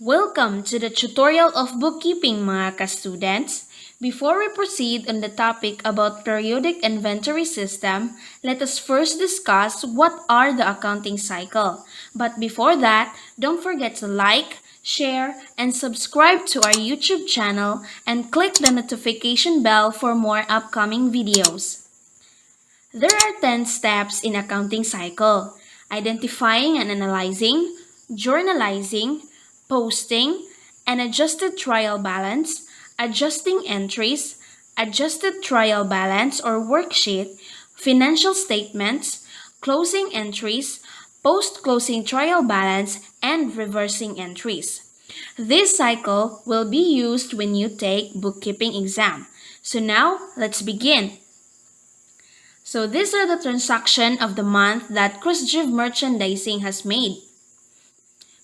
Welcome to the tutorial of bookkeeping mga ka-students. Before we proceed on the topic about periodic inventory system, let us first discuss what are the accounting cycle. But before that, don't forget to like, share, and subscribe to our YouTube channel and click the notification bell for more upcoming videos. There are 10 steps in accounting cycle: identifying and analyzing, journalizing, posting, and adjusted trial balance, adjusting entries, adjusted trial balance or worksheet, financial statements, closing entries, post-closing trial balance, and reversing entries. This cycle will be used when you take bookkeeping exam. So now, let's begin. So these are the transactions of the month that Khrushchev Merchandising has made.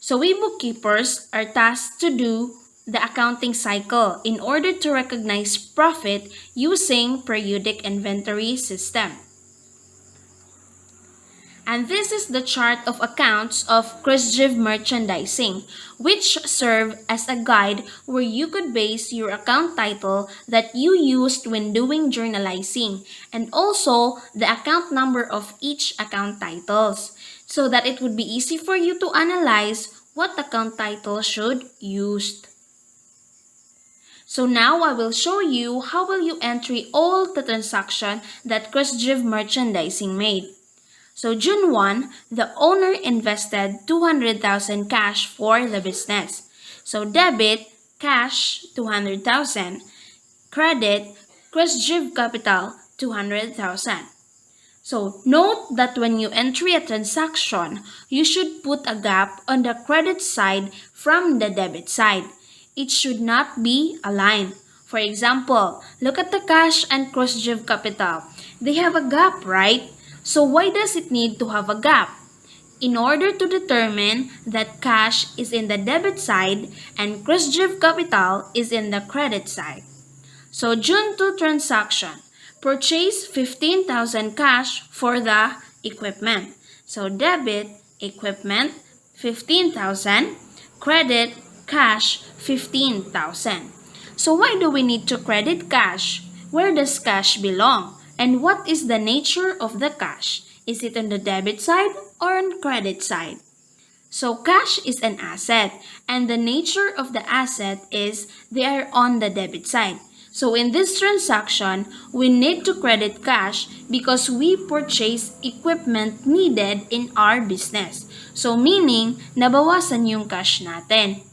So we bookkeepers are tasked to do the accounting cycle in order to recognize profit using periodic inventory system. And this is the chart of accounts of Khrushchev Merchandising, which serve as a guide where you could base your account title that you used when doing journalizing, and also the account number of each account titles, so that it would be easy for you to analyze what account title should used. So now I will show you how will you entry all the transaction that Khrushchev Merchandising made. So June 1, the owner invested 200,000 cash for the business. So debit, cash, 200,000. Credit, Khrushchev capital, 200,000. So note that when you entry a transaction, you should put a gap on the credit side from the debit side. It should not be aligned. For example, look at the cash and Khrushchev capital. They have a gap, right? So why does it need to have a gap? In order to determine that cash is in the debit side and Khrushchev capital is in the credit side. So June 2 transaction, purchase 15,000 cash for the equipment. So debit, equipment, 15,000, credit, cash, 15,000. So why do we need to credit cash? Where does cash belong? And what is the nature of the cash? Is it on the debit side or on credit side? So cash is an asset, and the nature of the asset is they are on the debit side. So in this transaction, we need to credit cash because we purchase equipment needed in our business. So meaning, nabawasan yung cash natin.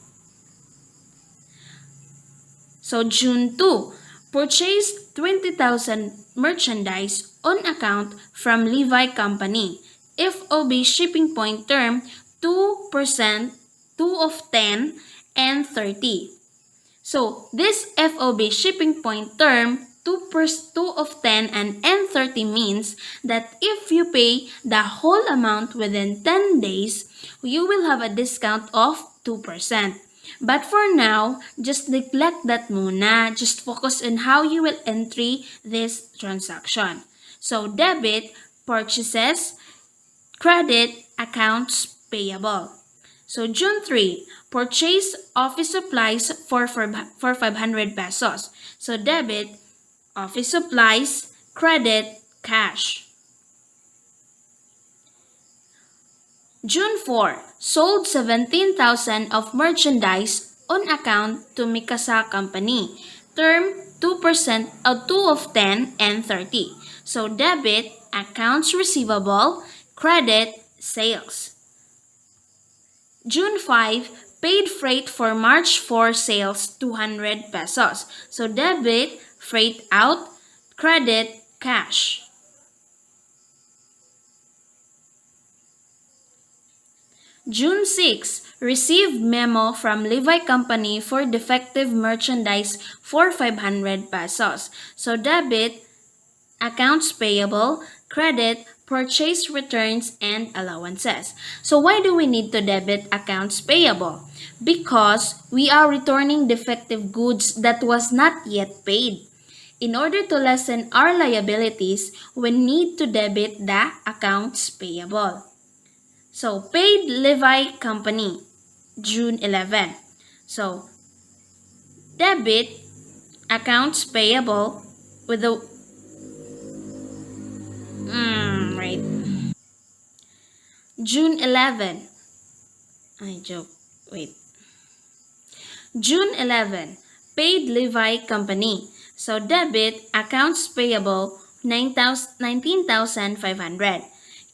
So June 2, purchased 20,000 merchandise on account from Levi Company. FOB shipping point term 2%, 2 of 10, and 30. So this FOB shipping point term 2 of 10 and N30 means that if you pay the whole amount within 10 days, you will have a discount of 2%. But for now, just neglect that muna. Just focus on how you will entry this transaction. So debit, purchases, credit, accounts payable. So June 3, purchase office supplies for 500 pesos. So debit, office supplies, credit, cash. June 4, sold 17,000 of merchandise on account to Mikasa Company. Term 2%, 2 of 10 and 30. So debit, accounts receivable, credit, sales. June 5, paid freight for March 4 sales 200 pesos. So debit, freight out, credit, cash. June 6, received memo from Levi Company for defective merchandise for 500 pesos. So debit, accounts payable, credit, purchase returns, and allowances. So why do we need to debit accounts payable? Because we are returning defective goods that was not yet paid. In order to lessen our liabilities, we need to debit the accounts payable. So, paid Levi Company, June 11. So, debit accounts payable with the right. June 11. I joke. Wait. June 11, paid Levi Company. So debit accounts payable 19,500.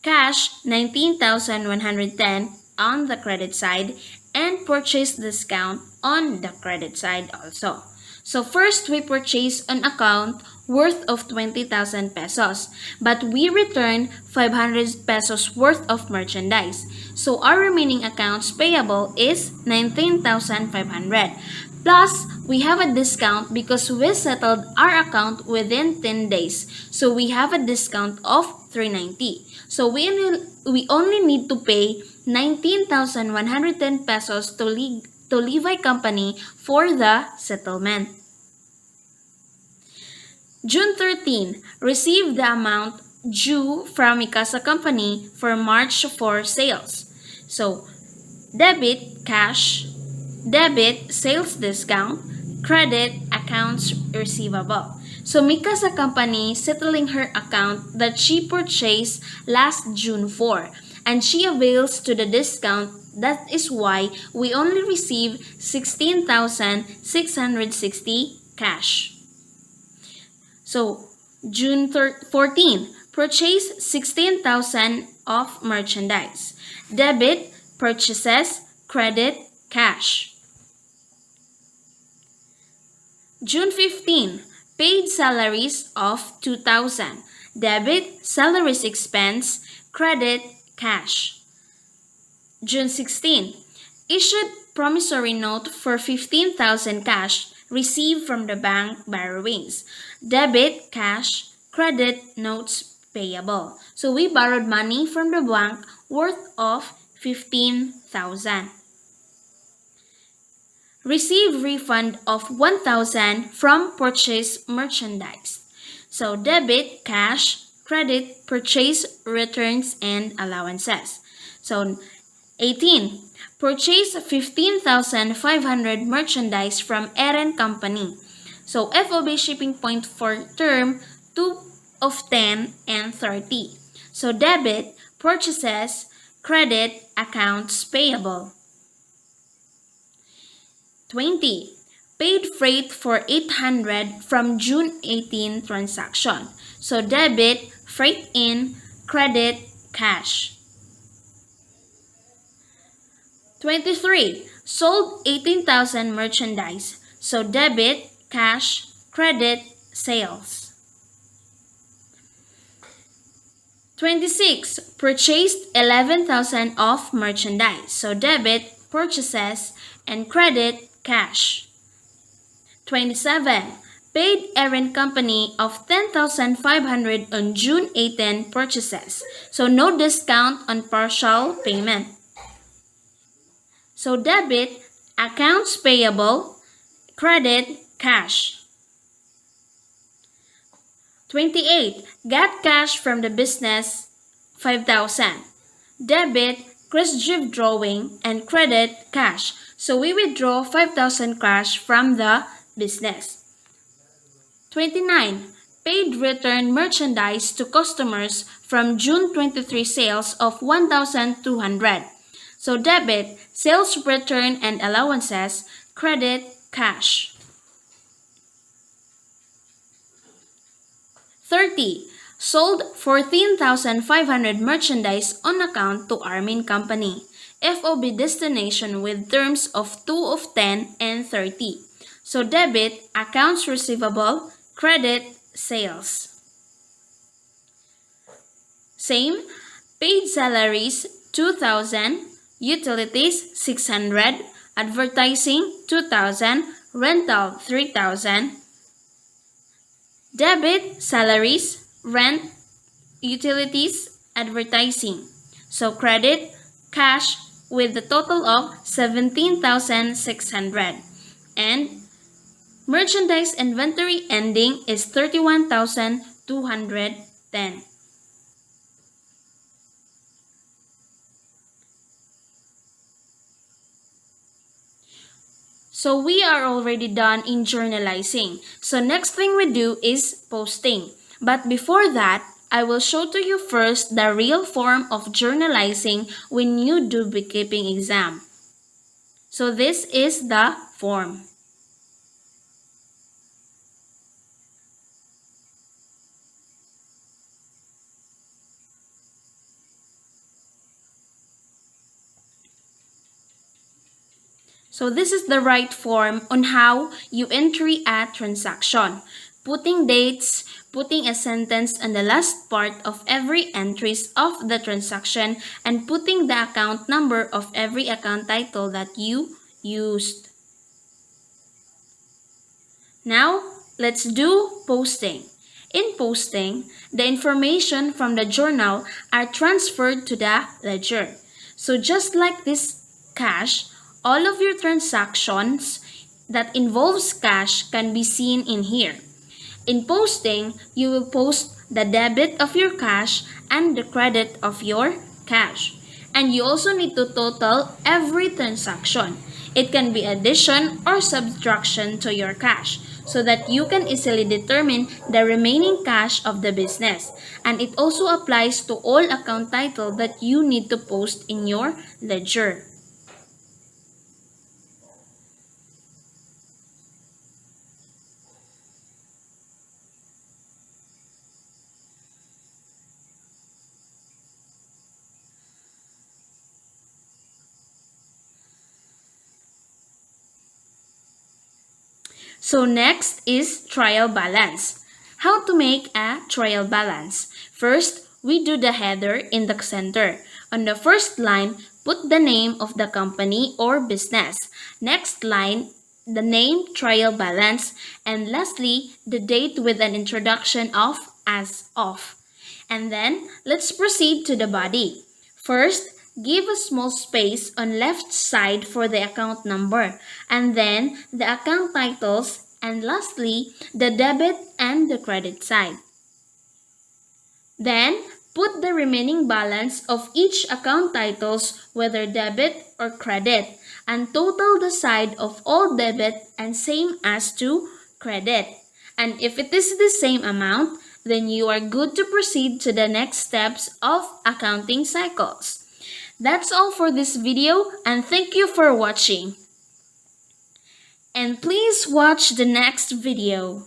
Cash 19,110 on the credit side and purchase discount on the credit side also. So first we purchase an account worth of 20,000 pesos, but we return 500 pesos worth of merchandise. So our remaining accounts payable is 19,500. Plus, we have a discount because we settled our account within 10 days. So we have a discount of 390. So we only need to pay 19,110 pesos to Levi Company for the settlement. June 13, receive the amount due from Mikasa Company for March 4 sales. So, debit cash, debit sales discount, credit accounts receivable. So Mikasa Company settling her account that she purchased last June 4 and she avails to the discount. That is why we only receive 16,660 cash. So, June 14, purchase 16,000 of merchandise. Debit, purchases, credit, cash. June 15, paid salaries of 2,000. Debit, salaries expense, credit, cash. June 16, issued promissory note for 15,000 cash received from the bank borrowings. Debit, cash, credit, notes payable. So we borrowed money from the bank worth of 15,000. Receive refund of 1,000 from purchased merchandise. So debit, cash, credit, purchase, returns, and allowances. So 18. Purchase 15,500 merchandise from Eren Company. So FOB shipping point for term 2 of 10 and 30. So debit, purchases, credit, accounts payable. 20. Paid freight for 800 from June 18 transaction. So debit, freight in, credit, cash. 23. Sold 18,000 merchandise. So debit, cash, credit, sales. 26. Purchased 11,000 of merchandise. So debit, purchases, and credit, cash. 27. Paid errand company of 10,500 on June 18 purchases. So no discount on partial payment. So debit, accounts payable, credit, cash. 28. Got cash from the business, 5,000. Debit, Chris drawing, and credit, cash. So we withdraw 5,000 cash from the business. 29. Paid return merchandise to customers from June 23 sales of 1,200. So debit, sales return and allowances, credit, cash. 30. Sold 14,500 merchandise on account to Armin Company. FOB destination with terms of 2 of 10 and 30. So debit, accounts receivable, credit, sales. Same, paid salaries 2,000, utilities 600, advertising 2,000, rental 3,000. Debit, salaries, rent, utilities, advertising. So credit, cash with the total of 17,600. And merchandise inventory ending is 31,210. So we are already done in journalizing. So next thing we do is posting. But before that, I will show to you first the real form of journalizing when you do bookkeeping exam. So this is the form. So this is the right form on how you entry a transaction. Putting dates, putting a sentence on the last part of every entries of the transaction, and putting the account number of every account title that you used. Now, let's do posting. In posting, the information from the journal are transferred to the ledger. So just like this cash, all of your transactions that involves cash can be seen in here. In posting, you will post the debit of your cash and the credit of your cash. And you also need to total every transaction. It can be addition or subtraction to your cash so that you can easily determine the remaining cash of the business. And it also applies to all account title that you need to post in your ledger. So next is trial balance. How to make a trial balance? First, we do the header in the center. On the first line, put the name of the company or business. Next line, the name trial balance. And lastly, the date with an introduction of as of. And then, let's proceed to the body. First, give a small space on left side for the account number, and then the account titles, and lastly, the debit and the credit side. Then, put the remaining balance of each account titles, whether debit or credit, and total the side of all debit and same as to credit. And if it is the same amount, then you are good to proceed to the next steps of accounting cycles. That's all for this video, and thank you for watching. And please watch the next video.